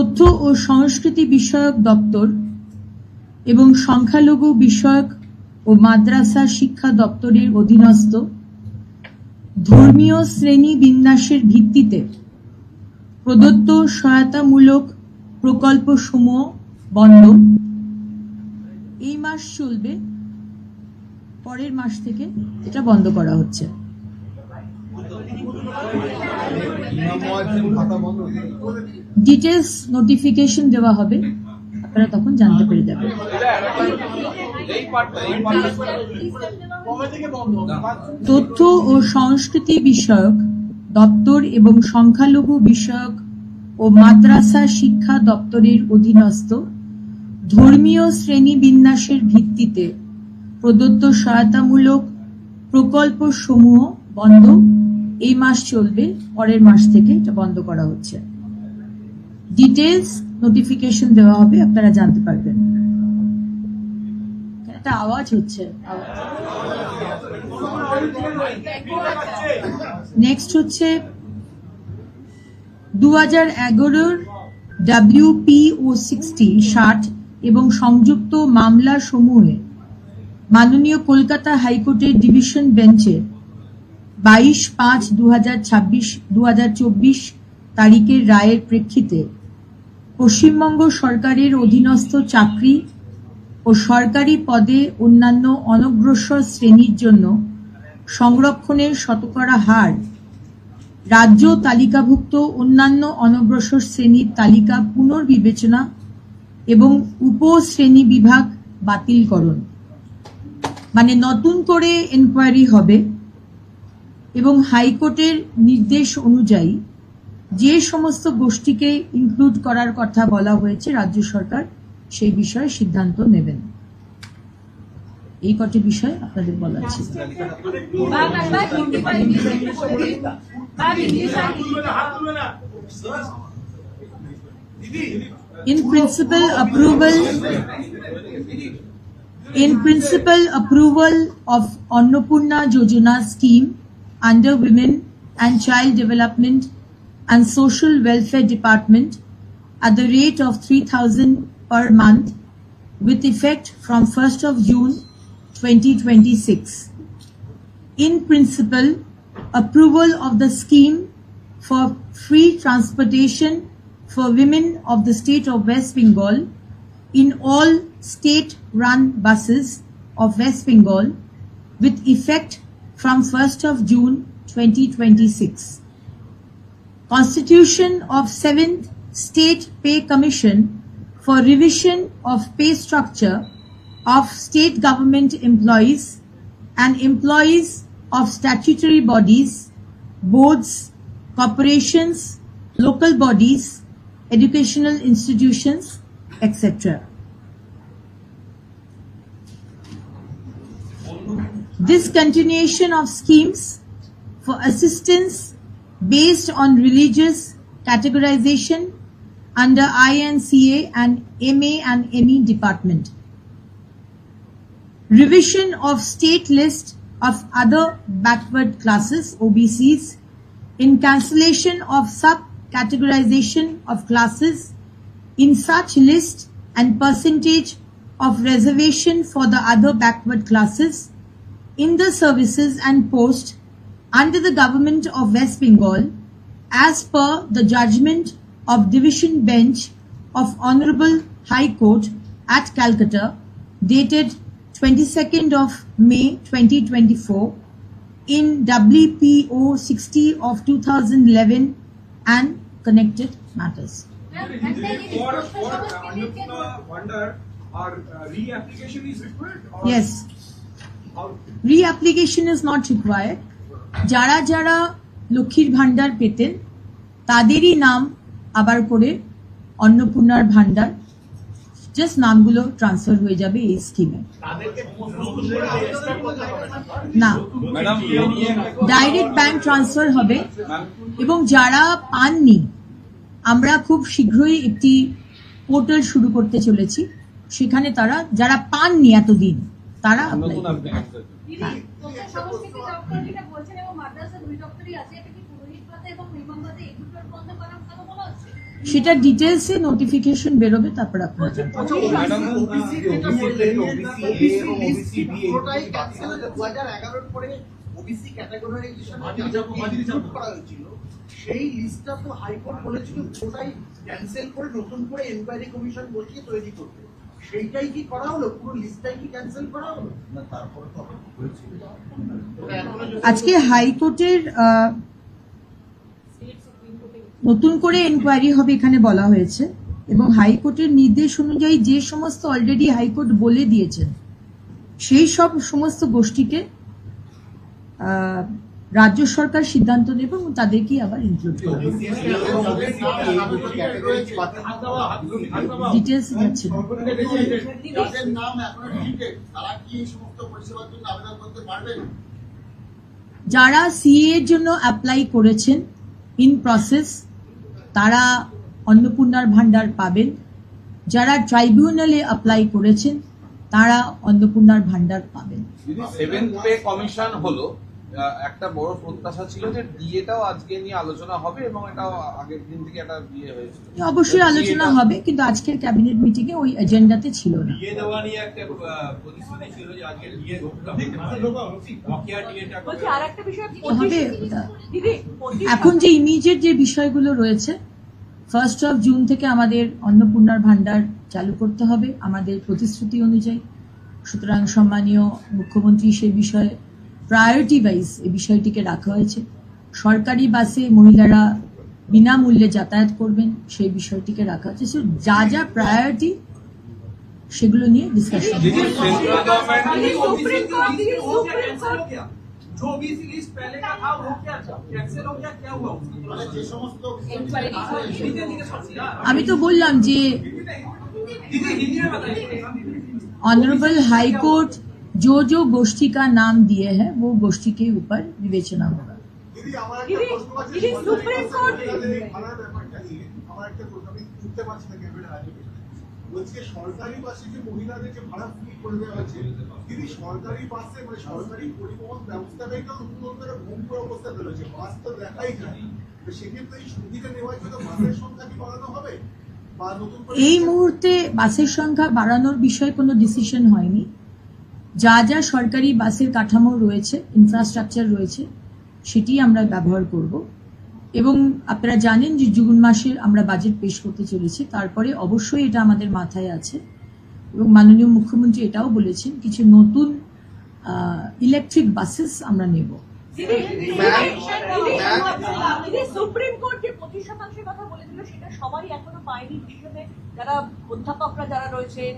তথ্য ও সংস্কৃতি বিষয়ক দপ্তর এবং সংখ্যালঘু বিষয়ক ও মাদ্রাসা শিক্ষা দপ্তরের অধীনস্থ ধর্মীয় শ্রেণী বিন্যাসের ভিত্তিতে প্রদত্ত সহায়তামূলক প্রকল্পসমূহ বন্ধ এই মাস চলবে, পরের মাস থেকে এটা বন্ধ করা হচ্ছে। ডিটেলস নোটিফিকেশন দেওয়া হবে, আপনারা তখন জানতে পেরে যাবেন। তথ্য ও সংস্কৃতি বিষয়ক দপ্তর এবং সংখ্যালঘু বিষয়ক ও মাদ্রাসা শিক্ষা দপ্তরের অধীনস্থ ধর্মীয় শ্রেণী বিন্যাসের ভিত্তিতে প্রদত্ত সহায়তামূলক প্রকল্পসমূহ বন্ধ এই মাস চলবে, পরের মাস থেকে এটা বন্ধ করা হচ্ছে। ডিটেলস নোটিফিকেশন দেওয়া হবে, আপনারা জানতে পারবেন। একটা আওয়াজ হচ্ছে। নেক্সট হচ্ছে 2011 WPO 60 এবং সংযুক্ত মামলা সমূহে মাননীয় কলকাতা হাইকোর্টের ডিভিশন বেঞ্চে 22/5/2024 তারিখের রায়ের প্রেক্ষিতে পশ্চিমবঙ্গ সরকারের অধীনস্থ চাকরি ও সরকারি পদে অন্যান্য অনগ্রসর শ্রেণীর জন্য সংরক্ষণের শতকরা হার রাজ্য তালিকাভুক্ত অন্যান্য অনগ্রসর শ্রেণীর তালিকা পুনর্বিবেচনা এবং উপশ্রেণী বিভাগ বাতিলকরণ, মানে নতুন করে এনকোয়ারি হবে এবং হাইকোর্টের নির্দেশ অনুযায়ী যে সমস্ত গোষ্ঠীকে ইনক্লুড করার কথা বলা হয়েছে রাজ্য সরকার সেই বিষয়ে সিদ্ধান্ত নেবেন। এই কটি বিষয় আপনাদের বলা ছিল। In principle approval of Annapurna Yojana scheme under Women and Child Development and Social Welfare Department at the rate of 3,000 per month with effect from 1st of June 2026. In principle, approval of the scheme for free transportation for women of the state of West Bengal in all state-run buses of West Bengal with effect from 1st of June 2026. Constitution of 7th State Pay Commission for revision of pay structure of state government employees and employees of statutory bodies, boards, corporations, local bodies, educational institutions, etc. Discontinuation of schemes for assistance based on religious categorization under INCA and MA and ME department. Revision of state list of other backward classes OBCs in cancellation of sub-categorization of classes in such list and percentage of reservation for the other backward classes in the services and post under the government of West Bengal as per the judgment of Division Bench of Honorable High Court at Calcutta dated 22nd of May 2024 in WPO 60 of 2011 and connected matters. Re-application is required? Yes. Re-application is not required. যারা যারা লক্ষ্মীর ভান্ডার পেতেন তাদেরই নাম আবার করে অন্নপূর্ণার ভান্ডার just নামগুলো ট্রান্সফার হয়ে যাবে এই স্কিমে। না, ডাইরেক্ট ব্যাংক ট্রান্সফার হবে এবং যারা পাননি আমরা খুব শীঘ্রই একটি পোর্টাল শুরু করতে চলেছি, সেখানে তারা যারা পাননি এতদিন তারা অ্যাপ্লাই করবে। সেটা ডিটেলসে নোটিফিকেশন বেরোবে, তারপর আপনারা জানবেন। আচ্ছা, ম্যাডাম, ওবিসি যেটা বললেন, ওবিসি লিস্ট পুরোটাই ক্যান্সেল হয়ে 2011 পরে ওবিসি ক্যাটাগরাইজেশন করা হয়েছিল। সেই লিস্টটা তো হাইকোর্ট বলেছিল পুরোটাই ক্যান্সেল করে নতুন করে এনকোয়ারি কমিশন বসিয়ে তৈরি করতে। সেইটাই কি করা হলো? পুরো লিস্টটাই কি ক্যান্সেল করা হলো? না, তারপরে তো আজকে হাইকোর্টের নতুন করে এনকোয়ারি হবে এখানে বলা হয়েছে, এবং হাইকোর্টের নির্দেশ অনুযায়ী যে সমস্ত অলরেডি হাইকোর্ট বলে দিয়েছেন সেই সব সমস্ত গোষ্ঠীকে রাজ্য সরকার সিদ্ধান্ত নেবে এবং তাদেরকেই আবার ইনক্লুড করবে। ডিটেলস যাচ্ছে না। যারা সিএ এর জন্য অ্যাপ্লাই করেছেন ইন প্রসেস তারা অন্নপূর্ণার ভান্ডার পাবেন। যারা ট্রাইব্যুনালে অ্যাপ্লাই করেছেন তারা অন্নপূর্ণার ভান্ডার পাবেন। সেভেন্থ পে কমিশন হলো, একটা বড় প্রত্যাশা ছিল যে ডিএটাও আজকে নিয়ে আলোচনা হবে এবং এটাও আগের দিন থেকে একটা বিয়ে হয়েছিল। অবশ্যই আলোচনা হবে, কিন্তু আজকের ক্যাবিনেট মিটিং এ ওই এজেন্ডাতে ছিল না। ডিএ দেওয়া নিয়ে একটা প্রতিশ্রুতি ছিল যে আজকে ডিএ বকেয়া ডিএটা বলছি আরেকটা বিষয় হবে ওটা। দিদি এখন যে ইমিডিয়েট যে বিষয়গুলো রয়েছে, 1 জুন থেকে আমাদের অন্নপূর্ণার ভান্ডার চালু করতে হবে আমাদের প্রতিশ্রুতি অনুযায়ী। সুতরাং সম্মানীয় মুখ্যমন্ত্রী সেই বিষয়ে প্রায়োরিটি ওয়াইজ এই বিষয়টিকে রাখা হয়েছে। সরকারি বাসে মহিলারা বিনামূল্যে যাতায়াত করবেন সেই বিষয়টিকে রাখা হয়েছে। সো যা যা প্রায়োরিটি সেগুলো নিয়ে ডিসকাশন। सुप्रीम कोर्ट जो ओबीसी लिस्ट पहले का था वो क्या था? कैंसिल हो गया, क्या हुआ? যে সমস্ত আমি তো বললাম যে दीदी हिंदी में बताइए। ऑनरेबल हाई कोर्ट जो गोष्ठी का नाम दिए है वो गोष्ठी के ऊपर विवेचना होगा। দিদি, আমার একটা প্রশ্ন আছে। দিদি, সুপ্রিম কোর্ট ভাড়ার ব্যাপারটা নিয়ে আমার একটা প্রশ্ন, আমি বুঝতে পারছি না ক্যাবিনেট আয়োজনে। বলছি সরকারি বাসে যে মহিলাদের যে ভাড়া ফ্রি করে দেওয়া হয়েছে, দিদি সরকারি বাসে মানে সরকারি পরিবহন ব্যবস্থাটাই তো নতুন করে ভঙ্গুর অবস্থাতে রয়েছে, বাস তো দেখাই যায়। তো সেক্ষেত্রে এই সুবিধা নেওয়ার জন্য বাসের সংখ্যা কি বাড়ানো হবে বা নতুন করে? এই মুহূর্তে বাসের সংখ্যা বাড়ানোর বিষয়ে কোনো ডিসিশন হয়নি। যা যা সরকারি বাসের কাঠামো রয়েছে, ইনফ্রাস্ট্রাকচার রয়েছে, সেটি আমরা ব্যবহার করব। এবং আপনারা জানেন যে জুন মাসে আমরা বাজেট পেশ করতে চলেছি, তারপরে অবশ্যই এটা আমাদের মাথায় আছে। এবং মাননীয় মুখ্যমন্ত্রী এটাও বলেছেন কিছু নতুন ইলেকট্রিক বাসেস আমরা নেব। দিদি সুপ্রিম কোর্ট যে 25% কথা বলেছিল সেটা সবাই এখনো পায়নি, বিশেষ করে যারা অধ্যাপকরা যারা রয়েছেন